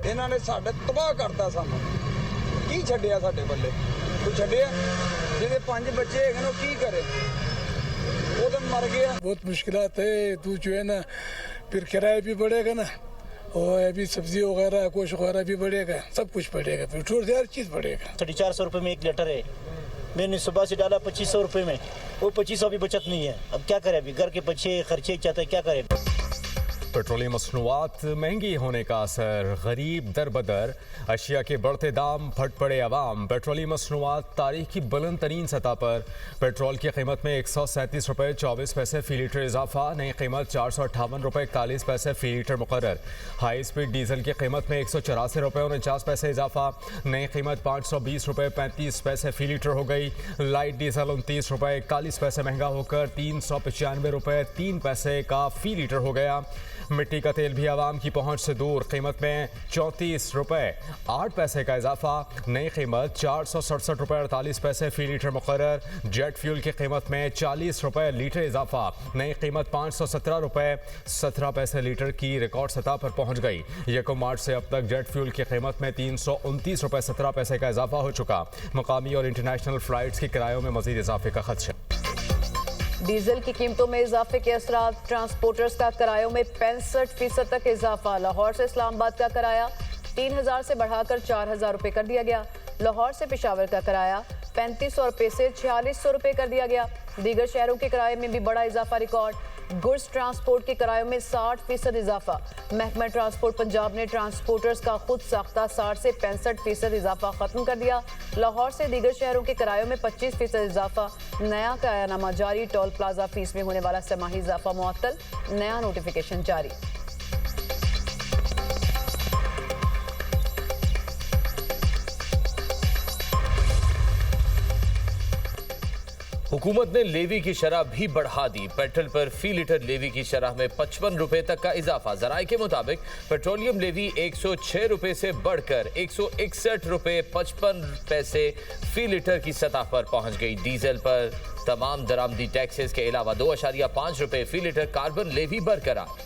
ਇਹਨਾਂ ਨੇ ਸਾਡੇ ਤਬਾਹ ਕਰਤਾ ਸਾਨੂੰ। ਕੀ ਛੱਡਿਆ ਸਾਡੇ ਬੱਲੇ? ਕੋਈ ਛੱਡਿਆ? ਜਿਹਦੇ 5 ਬੱਚੇ ਹੈਗੇ ਨੇ ਉਹ ਕੀ ਕਰੇ? वो तो मर गया। बहुत मुश्किलात है। तू जो है ना फिर किराया भी बढ़ेगा ना, और अभी सब्जी वगैरह कुछ वगैरह भी बढ़ेगा, सब कुछ बढ़ेगा, पेट्रोल से हर चीज़ बढ़ेगा। 450 रुपये में 1 लीटर है। मैंने सुबह से डाला 2500 रुपये में, वो 2500 भी बचत नहीं है। अब क्या करें? अभी घर के बच्चे खर्चे चाहते हैं, क्या करें? पेट्रोलियम मसनूआत महंगी होने का असर, गरीब दर बदर, अशिया के बढ़ते दाम, फट पड़े अवाम। पेट्रोलियम मसनूआत तारीख की बुलंद तरीन सतह पर। पेट्रोल की कीमत में 137 रुपये 24 पैसे फ़ी लीटर इजाफा, नई कीमत 458 रुपये 41 पैसे फ़ी लीटर मुकर्रर। हाई स्पीड डीजल की कीमत में 184 रुपये 49 पैसे इजाफा, नई कीमत 520 रुपये 35 पैसे फ़ी लीटर हो गई। लाइट डीजल 29 रुपये 41 पैसे महंगा होकर 395 रुपये 3 पैसे का फ़ी लीटर हो गया। मिट्टी का तेल भी आवाम की पहुंच से दूर, कीमत में 34 रुपये 8 पैसे का इजाफा, नई कीमत 467 रुपये 48 पैसे फ़ी लीटर मुकर्रर। जेट फ्यूल की कीमत में 40 रुपये लीटर इजाफा, नई कीमत 517 रुपये 17 पैसे लीटर की रिकॉर्ड सतह पर पहुंच गई। 1 मार्च से अब तक जेट फ्यूल की कीमत में 329 रुपये 17 पैसे का इजाफा हो चुका। मकामी और इंटरनेशनल फ़्लाइट्स के किरायों में मज़ीद इजाफे का खदशा। डीजल की कीमतों में इजाफे के असरात, ट्रांसपोर्टर्स का किरायों में 65% तक इजाफा। लाहौर से इस्लामाबाद का किराया 3000 से बढ़ाकर 4000 रुपये कर दिया गया। लाहौर से पेशावर का किराया 3500 रुपये से 4600 रुपये कर दिया गया। दीगर शहरों के किराए में भी बड़ा इजाफा रिकॉर्ड। गुड्स ट्रांसपोर्ट के किरायों में 60% इजाफा। महकमा ट्रांसपोर्ट पंजाब ने ट्रांसपोर्टर्स का खुद साख्ता 60 से 65% इजाफा खत्म कर दिया। लाहौर से दीगर शहरों के किरायों में 25% इजाफा। नया किरायानामा जारी, टोल प्लाजा फीस में होने वाला समाही इजाफा मुअत्तल, नया नोटिफिकेशन जारी। हुकूमत ने लेवी की शरह भी बढ़ा दी। पेट्रोल पर फी लीटर लेवी की शरह में 55 रुपए तक का इजाफा। जराये के मुताबिक पेट्रोलियम लेवी 106 रुपए से बढ़कर 161 रुपए 55 पैसे फी लीटर की सतह पर पहुंच गई। डीजल पर तमाम दरामदी टैक्सेस के अलावा 2.5 रुपए फी लीटर कार्बन लेवी बरकरार।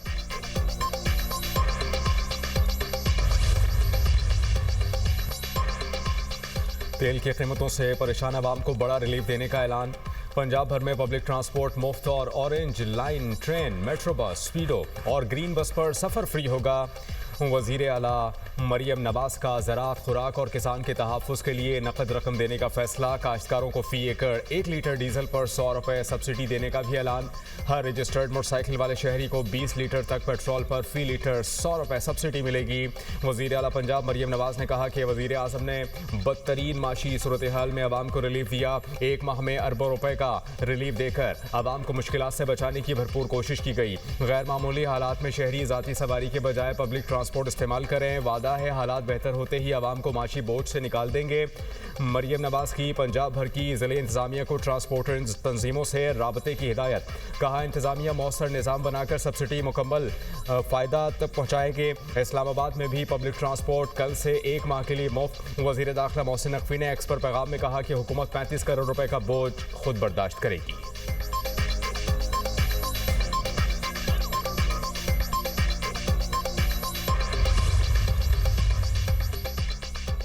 तेल की कीमतों से परेशान अवाम को बड़ा रिलीफ देने का ऐलान। पंजाब भर में पब्लिक ट्रांसपोर्ट मुफ्त और orange line, train, metro bus, स्पीडो और ग्रीन बस पर सफ़र फ्री होगा। वज़ीर आला मरियम नवाज का ज़राअत, खुराक और किसान के तहफ़्फ़ुज़ के लिए नकद रकम देने का फैसला। काश्तकारों को फ़ी एकड़ 1 लीटर डीजल पर 100 रुपये सब्सिडी देने का भी ऐलान। हर रजिस्टर्ड मोटरसाइकिल वाले शहरी को 20 लीटर तक पेट्रोल पर फ़ी लीटर 100 रुपये सब्सिडी मिलेगी। वज़ीर आला पंजाब मरियम नवाज ने कहा कि वज़ीर आज़म ने बदतरीन माशी सूरत हाल में आवाम को रिलीफ दिया। 1 माह में अरबों रुपए का रिलीफ देकर आवाम को मुश्किलात से बचाने की भरपूर कोशिश की गई। गैर मामूली हालात में शहरी ज़ाती सवारी के बजाय पब्लिक ट्रांसपोर्ट इस्तेमाल करें। वादा है हालात बेहतर होते ही आवाम को माशी बोझ से निकाल देंगे। मरियम नवाज की पंजाब भर की ज़िले इंतज़ामिया को ट्रांसपोर्टर तंजीमों से राबते की हिदायत। कहा इंतज़ामिया मौसर निज़ाम बनाकर सब्सिडी मुकम्मल फ़ायदा तक पहुँचाएंगे। इस्लामाबाद में भी पब्लिक ट्रांसपोर्ट कल से 1 माह के लिए मुफ्त। वज़ीर दाखिला मोहसिन नकवी ने एक्स पर पैगाम में कहा कि हुकूमत 35 करोड़ रुपए का बोझ खुद बर्दाश्त करेगी।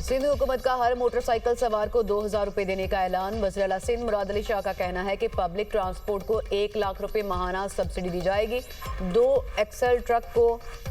सिंध हुकूमत का हर मोटरसाइकिल सवार को 2000 रुपए देने का ऐलान। वज़ीर आला सिंध मुराद अली शाह का कहना है कि पब्लिक ट्रांसपोर्ट को 1 लाख रुपए माहाना सब्सिडी दी जाएगी। 2 एक्सल ट्रक को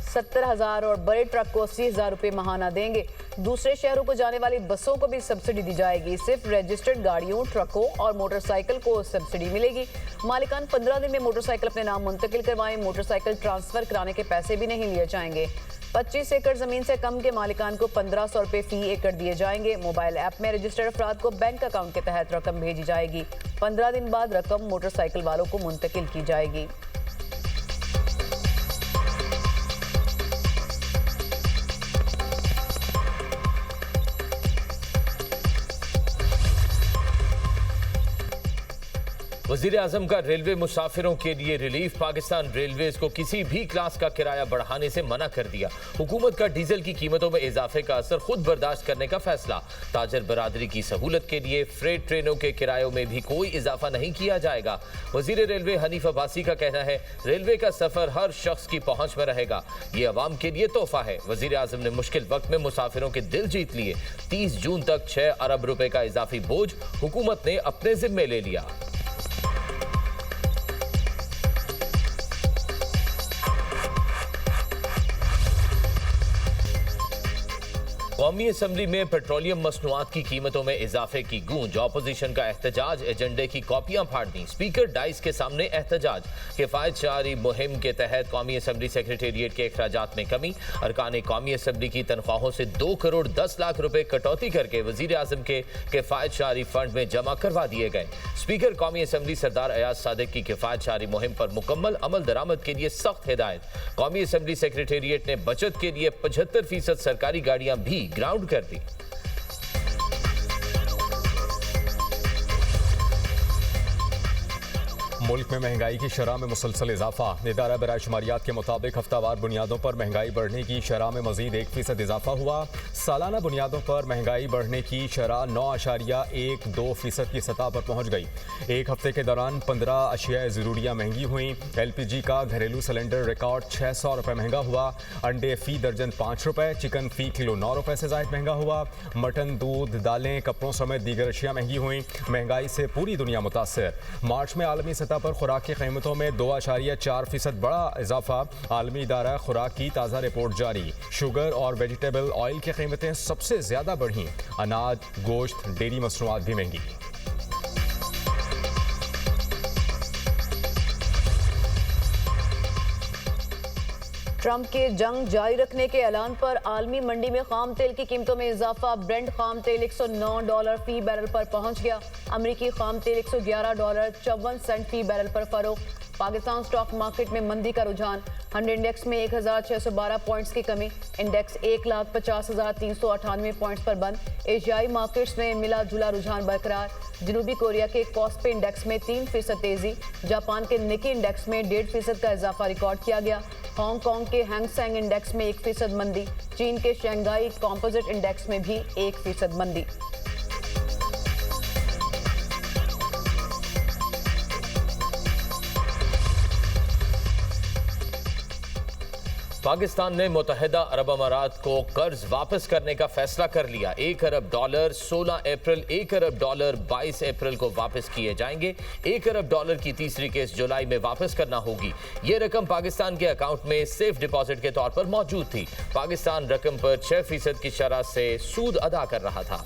70,000 और बड़े ट्रक को 80,000 रुपए माहाना देंगे। दूसरे शहरों को जाने वाली बसों को भी सब्सिडी दी जाएगी। सिर्फ रजिस्टर्ड गाड़ियों, ट्रकों और मोटरसाइकिल को सब्सिडी मिलेगी। मालिकान 15 दिन में मोटरसाइकिल अपने नाम मुंतकिल करवाएं। मोटरसाइकिल ट्रांसफर कराने के पैसे भी नहीं लिए जाएंगे। 25 एकड़ जमीन से कम के मालिकान को 1500 रुपए फी एकड़ दिए जाएंगे। मोबाइल ऐप में रजिस्टर्ड अफराद को बैंक अकाउंट के तहत रकम भेजी जाएगी। 15 दिन बाद रकम मोटरसाइकिल वालों को मुंतकिल की जाएगी। वजीर आजम का रेलवे मुसाफिरों के लिए रिलीफ। पाकिस्तान रेलवेज को किसी भी क्लास का किराया बढ़ाने से मना कर दिया। हुकूमत का डीजल की कीमतों में इजाफे का असर खुद बर्दाश्त करने का फैसला। ताजर बरादरी की सहूलत के लिए फ्रेट ट्रेनों के किरायों में भी कोई इजाफा नहीं किया जाएगा। वजीर रेलवे हनीफ अब्बासी का कहना है रेलवे का सफर हर शख्स की पहुंच में रहेगा। ये अवाम के लिए तोहफा है। वजीर आजम ने मुश्किल वक्त में मुसाफिरों के दिल जीत लिए। 30 जून तक 6 अरब रुपए का इजाफी बोझ हुकूमत ने अपने जिम्मे ले लिया। कौमी असम्बली में पेट्रोलियम मसनूआत की कीमतों में इजाफे की गूंज। ऑपोजिशन का एहतजाज, एजेंडे की कॉपियां फाड़ दी। स्पीकर डाइस के सामने एहतजाज। किफायत शहरी मुहिम के तहत कौमी असम्बली सेक्रेटेरिएट के अखराजात में कमी। अरकान कौमी असम्बली की तनख्वाहों से 2 करोड़ 10 लाख रुपए कटौती करके वजीर आजम के किफायत शहरी फंड में जमा करवा दिए गए। स्पीकर कौमी असम्बली सरदार अयाज सादिक की किफायत शहरी मुहिम पर मुकम्मल अमल दरामद के लिए सख्त हिदायत। कौमी असम्बली सेक्रेटेरिएट ने बचत के लिए 75% सरकारी गाड़ियां भी ग्राउंड कर दी। मुल्क में महंगाई की शरह में मुसलसल इजाफा। इदारा बराए शुमारियात के मुताबिक हफ्तावार बुनियादों पर महंगाई बढ़ने की शरह में मजीद 1% इजाफा हुआ। सालाना बुनियादों पर महंगाई बढ़ने की शरह 9.12% की सतह पर पहुंच गई। एक हफ्ते के दौरान 15 अशिया ज़रूरियाँ महंगी हुई। LPG का घरेलू सिलेंडर रिकॉर्ड 600 रुपये महंगा हुआ। अंडे फी दर्जन 5 रुपये, चिकन फी किलो 9 रुपये से ज़ायद महंगा हुआ। मटन, दूध, दालें, कपड़ों समेत दीगर अशिया महंगी हुई। महंगाई से पूरी दुनिया मुतासर। मार्च में आलमी सतह पर खुराक की कीमतों में 2.4% बड़ा इजाफा। आलमी इदारा खुराक की ताज़ा रिपोर्ट जारी। शुगर और वेजिटेबल ऑयल की कीमतें सबसे ज्यादा बढ़ी। अनाज, गोश्त, डेयरी मसनूआत भी महंगी। ट्रंप के जंग जारी रखने के ऐलान पर आलमी मंडी में खाम तेल की कीमतों में इजाफा। ब्रेंट खाम तेल $109 फी बैरल पर पहुंच गया। अमरीकी खाम तेल $111.54 फी बैरल पर फरोख्त। पाकिस्तान स्टॉक मार्केट में मंदी का रुझान। 100 इंडेक्स में 1612 पॉइंट्स की कमी। इंडेक्स 1,50,398 पॉइंट्स पर बंद। एशियाई मार्केट्स में मिला जुला रुझान बरकरार। जनूबी कोरिया के कॉस्पे इंडेक्स में 3% तेजी। जापान के निकी इंडेक्स में 1.5% का इजाफा रिकॉर्ड किया गया। हांगकांग के हैंग सेंग इंडेक्स में 1% मंदी। चीन के शंघाई कॉम्पोजिट इंडेक्स में भी 1% मंदी। पाकिस्तान ने मुत्तहिदा अरब अमारात को कर्ज वापस करने का फैसला कर लिया। $1 अरब 16 अप्रैल, $1 अरब 22 अप्रैल को वापस किए जाएंगे। $1 अरब की तीसरी किस्त जुलाई में वापस करना होगी। ये रकम पाकिस्तान के अकाउंट में सेफ डिपॉजिट के तौर पर मौजूद थी। पाकिस्तान रकम पर 6% की शरह से सूद अदा कर रहा था।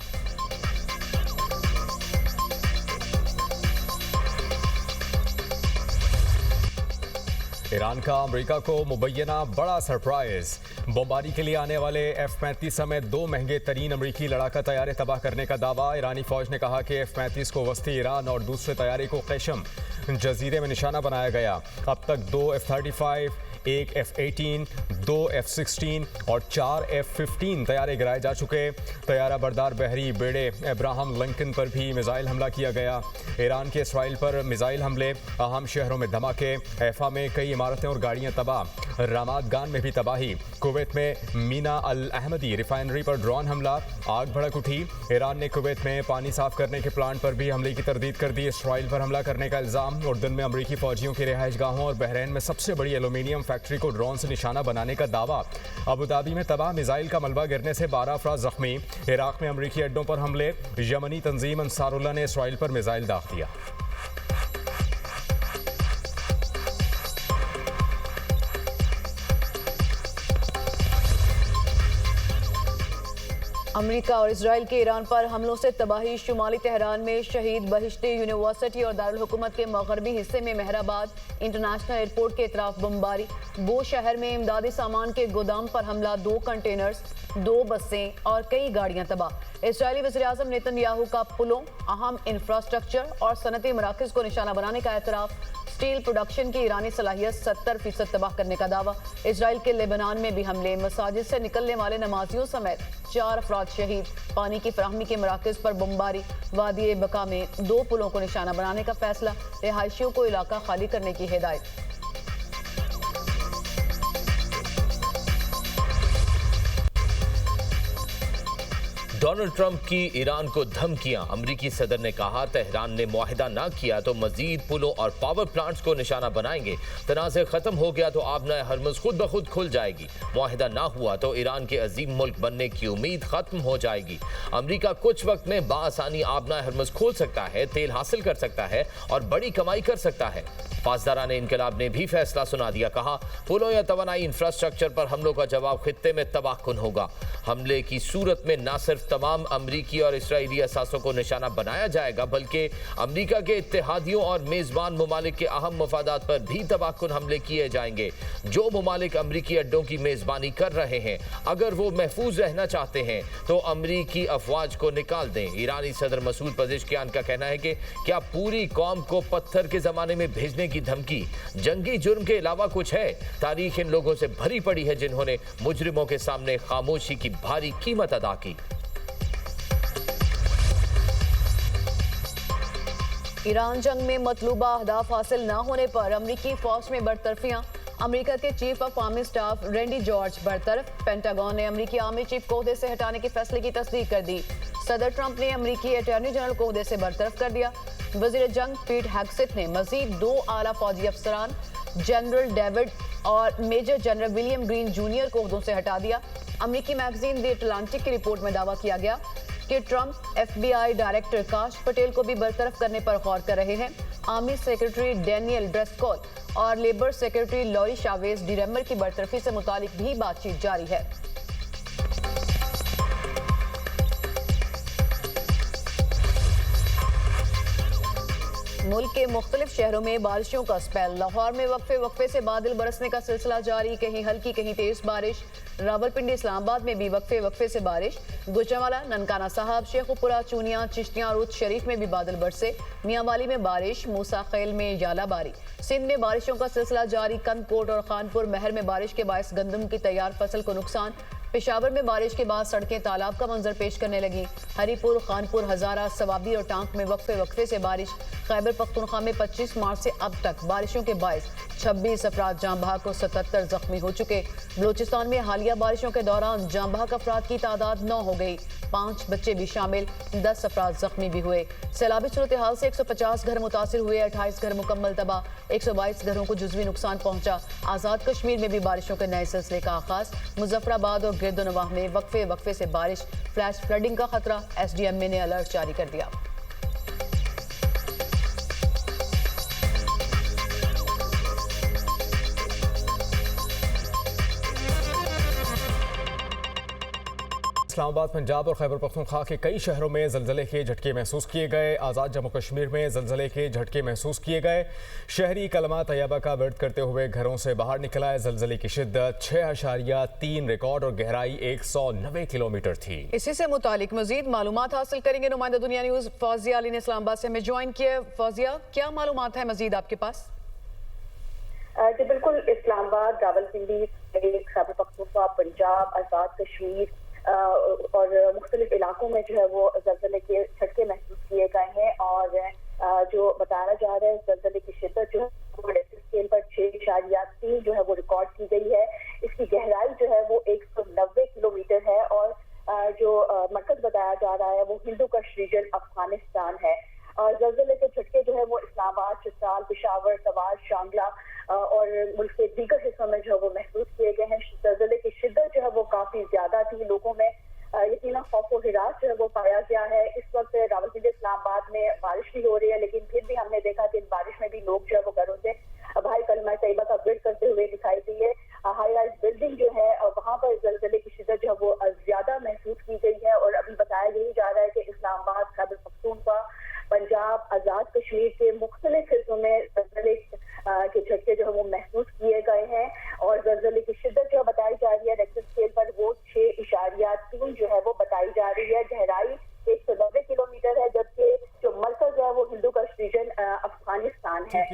ईरान का अमेरिका को मुबैना बड़ा सरप्राइज। बमबारी के लिए आने वाले F-35 समेत 2 महंगे तरीन अमरीकी लड़ाका तैयारे तबाह करने का दावा। ईरानी फौज ने कहा कि F-35 को वस्ती ईरान और दूसरे तैयारे को कैशम जजीरे में निशाना बनाया गया। अब तक 2 F-35, 1 F-18, 2 F-16 और 4 F-15 तैयारे गिराए जा चुके। तैयारा बरदार बहरी बेड़े अब्राहम लिंकन पर भी मिसाइल हमला किया गया। ईरान के इसराइल पर मिसाइल हमले, अहम शहरों में धमाके। हैफा में कई इमारतें और गाड़ियां तबाह। रामात गान में भी तबाही। कुवैत में मीना अल अहमदी रिफाइनरी पर ड्रोन हमला, आग भड़क उठी। ईरान ने कुवैत में पानी साफ करने के प्लांट पर भी हमले की तरदीद कर दी। इसराइल पर हमला करने का इल्जाम। उर्दन में अमरीकी फौजियों की रिहाइश गाहों और बहरीन में सबसे बड़ी एल्यूमिनियम फैक्ट्री को ड्रोन से निशाना बनाने का दावा। अबू धाबी में तबाह मिसाइल का मलबा गिरने से 12 अफराद जख्मी। इराक में अमरीकी अड्डों पर हमले। यमनी तंजीम अंसारुल्लाह ने इसराइल पर मिसाइल दाग दिया। अमेरिका और इजराइल के ईरान पर हमलों से तबाही। शुमाली तेहरान में शहीद बहिश्ती यूनिवर्सिटी और दारुल हुकूमत के मगरबी हिस्से में मेहराबाद इंटरनेशनल एयरपोर्ट के इतराफ बमबारी। बो शहर में इमदादी सामान के गोदाम पर हमला। 2 कंटेनर्स, 2 बसें और कई गाड़ियां तबाह। इजरायली वज़ीर-ए-आज़म नेतन्याहू का पुलों, अहम इंफ्रास्ट्रक्चर और सनती मराकज़ को निशाना बनाने का एतराफ़। स्टील प्रोडक्शन की ईरानी सलाहियत 70% तबाह करने का दावा। इजराइल के लेबनान में भी हमले, मसाजिद से निकलने वाले नमाजियों समेत 4 अफराद शहीद। पानी की फराहमी के मराकज पर बमबारी। वादी बका में 2 पुलों को निशाना बनाने का फैसला। रिहायशियों को इलाका खाली करने की हिदायत। डोनाल्ड ट्रंप की ईरान को धमकियां। अमरीकी सदर ने कहा तेहरान ने मुआहिदा ना किया तो मजीद पुलों और पावर प्लांट्स को निशाना बनाएंगे। तनाज़े खत्म हो गया तो आबनाए हरमुज़ खुद ब खुद खुल जाएगी। मुआहिदा ना हुआ तो ईरान के अजीम मुल्क बनने की उम्मीद खत्म हो जाएगी। अमरीका कुछ वक्त में बाआसानी आबनाए हरमुज़ खोल सकता है, तेल हासिल कर सकता है और बड़ी कमाई कर सकता है। पासदारान इनकलाब ने भी फैसला सुना दिया। कहा पुलों या तवानाई इंफ्रास्ट्रक्चर पर हमलों का जवाब खित्ते में तबाहकुन होगा। हमले की सूरत में न सिर्फ तमाम अमरीकी और इसराइली असासों को निशाना बनाया जाएगा बल्कि अमरीका के इत्तेहादियों और मेजबान ममालिक के अहम मफादात पर भी तबाहकुन हमले किए जाएंगे। जो ममालिक अमरीकी अड्डों की मेजबानी कर रहे हैं अगर वो महफूज रहना चाहते हैं तो अमरीकी अफवाज को निकाल दें। ईरानी सदर मसूद पज़ेश्कियान का कहना है कि क्या पूरी कौम को पत्थर के जमाने में भेजने की धमकी जंगी जुर्म के अलावा कुछ है? तारीख इन लोगों से भरी पड़ी है जिन्होंने मुजरिमों के सामने खामोशी की भारी कीमत अदा की। ईरान जंग में मतलूबा अहदाफ हासिल न होने पर अमरीकी फौज में बरतरफियां। अमेरिका के chief of army staff Randy George बरतरफ। पेंटागन ने अमरीकी आर्मी चीफ को ओहदे से हटाने के फैसले की तस्दीक कर दी। सदर ट्रंप ने अमरीकी अटॉर्नी जनरल को ओहदे से बरतरफ कर दिया। वजीर जंग पीट हेग्सेथ ने मजीद 2 आला फौजी अफसरान जनरल डेविड और major general William Green junior को ओहदों से हटा दिया। अमरीकी मैगजीन द अटलांटिक की रिपोर्ट में दावा किया गया कि ट्रंप FBI डायरेक्टर काश पटेल को भी बरतरफ करने पर गौर कर रहे हैं। आर्मी सेक्रेटरी डैनियल ड्रेस्कॉल और लेबर सेक्रेटरी लॉरी शावेज डिरेमर की बरतरफी से मुतालिक भी बातचीत जारी है। मुल्क के मुख्तलिफ शहरों में बारिशों का स्पेल। लाहौर में वक्फे से बादल बरसने का सिलसिला जारी, कहीं हल्की कहीं तेज बारिश। रावलपिंडी इस्लामाबाद में भी वक्फे से बारिश। गुजरांवाला, ननकाना साहब, शेखुपुरा, चूनिया, चिश्तियां, रुत शरीफ में भी बादल बरसे। मियांवाली में बारिश, मूसा खेल में यालाबारी। सिंध में बारिशों का सिलसिला जारी। कंदकोट और खानपुर महर में बारिश के बायस गंदम की तैयार फसल को नुकसान। पेशावर में बारिश के बाद सड़कें तालाब का मंजर पेश करने लगी। हरीपुर, खानपुर, हजारा, सवाबी और टांक में वक्फे से बारिश। खैबर पख्तूनख्वा में 25 मार्च से अब तक बारिशों के बायस 26 अफराद जाँ बहक और 77 जख्मी हो चुके। बलोचिस्तान में हालिया बारिशों के दौरान जाँ बहक अफराद की तादाद 9 हो गई। 5 बच्चे भी शामिल, 10 अफराद जख्मी भी हुए। सैलाबी सूरत हाल से 150 घर मुतासिर हुए, 28 घर मुकम्मल तबाह, 122 घरों को जुज़वी नुकसान पहुंचा। आज़ाद कश्मीर में भी बारिशों के नए सिलसिले का आगाज। मुजफ्फराबाद और गिरदोनवाह में वक्फे से बारिश। फ्लैश फ्लडिंग का खतरा, SDMA ने अलर्ट जारी कर दिया। इस्लामाबाद, पंजाब और खैबर पख्तूनख्वा के कई शहरों में ज़लज़ले के झटके महसूस किए गए। आज़ाद जम्मू कश्मीर में ज़लज़ले के झटके महसूस किए गए। शहरी कलमा तैयबा का व्रत करते हुए घरों से बाहर निकला है। ज़लज़ले की शिद्दत 6.3 रिकॉर्ड और गहराई 190 किलोमीटर थी। इसी से मुतालिक मजीद मालूमात हासिल करेंगे। नुमाइंदा दुनिया न्यूज़ फौजिया अली ने इस्लामाबाद से हमें ज्वाइन किया। फौजिया, क्या मालूमात है मजीद आपके पास? जी बिल्कुल, इस्लामाबाद, रावलपिंडी, खैबर पख्तूनख्वा, पंजाब, आज़ाद कश्मीर और मुख्तलिफ इलाकों में जो है वो ज़लज़ले के झटके महसूस किए गए हैं। और जो बताया जा रहा है ज़लज़ले की शिद्दत जो है वो रिक्टर स्केल पर 6.3 जो है वो रिकॉर्ड की गई है। इसकी गहराई जो है वो 190 किलोमीटर है और जो मरकज बताया जा रहा है वो हिंदू कश रीजन अफगानिस्तान है। और ज़लज़ले के झटके जो है वो इस्लामाबाद, चित्राल, पेशावर, सवार, शांगला और मुल्क के दीगर हिस्सों में जो है वो महसूस किए गए हैं। ज़लज़ले की शिद्दत जो है वो काफी ज्यादा थी। लोगों में यकीनन खौफ और हिरास जो है वो पाया गया है। इस वक्त रावलपिंडी, इस्लामाबाद में बारिश भी हो रही है, लेकिन फिर भी हमने देखा कि इस बारिश में भी लोग जो है वो घरों से भाई कलमा तैयबा का व्रत करते हुए दिखाई दिए। हाई राइज बिल्डिंग जो है वहाँ पर ज़लज़ले की शिद्दत जो है वो ज्यादा महसूस की गई है। और अभी बताया यही जा रहा है कि इस्लामाबाद, खैबर पख्तूनख्वा, पंजाब, आज़ाद कश्मीर के मुख्तलिफ हिस्सों में ज़लज़ले के झटके जो है वो महसूस किए गए हैं। और ज़लज़ले की शिद्दत जो बताई जा रही है रिक्टर स्केल पर वो 6.3 जो है वो